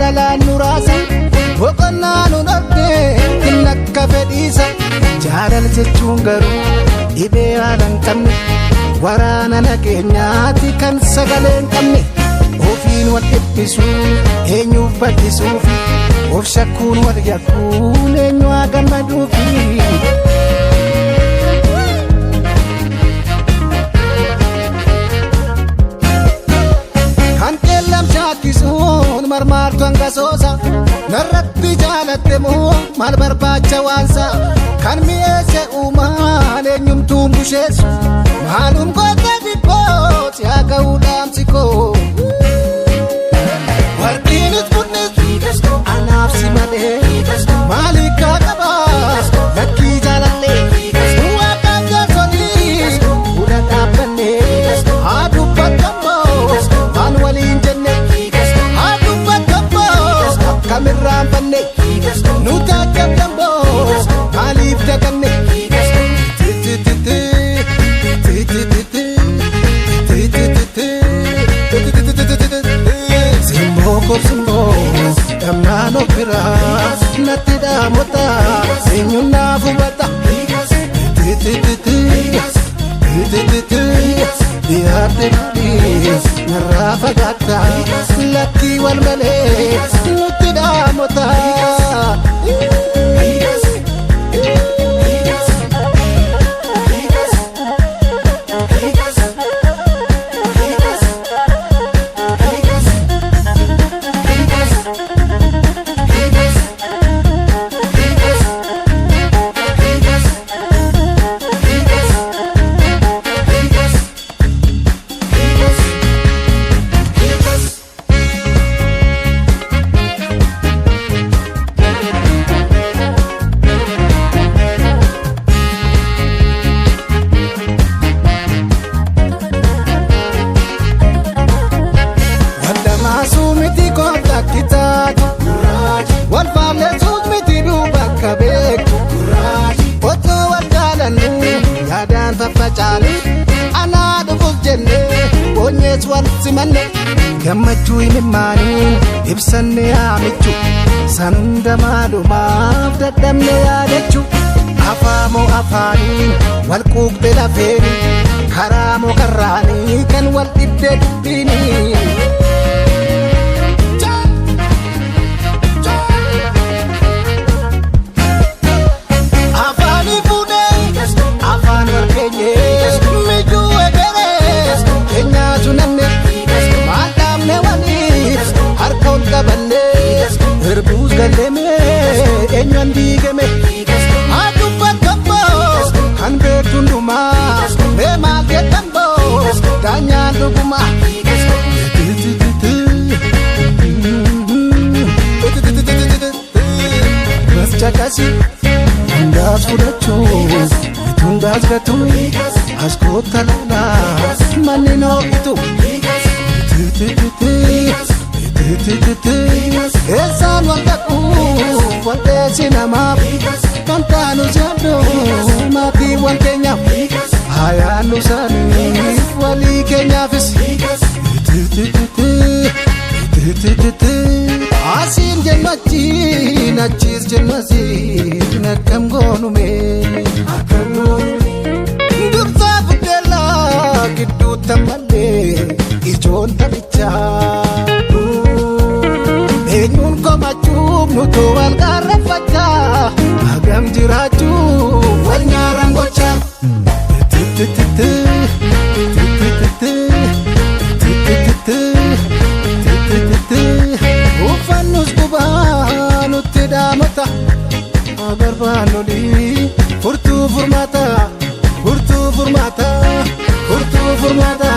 jaalalaan nu raasa boqonnaa nu dhabdee hin akka fedhiisa jaalala jechuun garuu dhibee haala hin qabne waraana nageenyaati kan sagalee hin qabne ofiin wal dhiphisuu eenyuuf bal'isuufi of shakkuun wal yakkuun eenyu haa gammaduufi. Shakkisuun marmaartu hanga soosa narratti jaalatte moo maal barbaacha waansa kan mi'eesse uumaan eenyumtuun busheessu maalum goota dhibboo si haa ga'uu dhaamsi koo warqiinis bunnis anaaf si malee maaliif kaa qabaa lakkii jaalallee waaqaan jaasolii buna dhaabbannee haa dubbatammoo maan waliin jenne kamirraan banne nuti akka damboo maaliif daganne simboo kobsimboo dhamnaan of biraa natti dhaamota eenyuun naaf hubata dhiyaate malee narraa fagaata lakkii wal malee nutti dhaamota. Gammachuu himimmaaniin ibsanne haamichu sanda maalumaaf dadhabne yaadachu afaamoo afaaniin wal quuqxe lafeeni karaa moo karraanii kan wal dhibde dubbiini. Afaanii fuudhee afaan wal keenyee mijuu egeree keenyaatu namne maadhaamne waliif harka ol qabannee hirbuus gallemee eenyuun diigame haa dubbatamboo kan beektuun dhumaa mee maal jedhamboo daanyaan dhugumaa. Chakasi hundaas fudhachuun hundaas gatuun as koota lolaa manni noo'itu eessaan wal dhaquu walteessi namaaf wantaanu jaalloo maatiiwwan keenyaaf hayaannu isaaniif walii keenyaafis asiin jennachiin achiis jennasiin akkam goonume dursaa fudheellaa gidduutta malee ijoon taphichaa eenyuun komachuuf nutu wal gaarreeffachaa hagam jiraachuuf wal nyaaran gochaa. Uffanus gubaa nutti dhaamata agarbaanolii furtuu furmaata furtuu furmaata furtuu furmaata.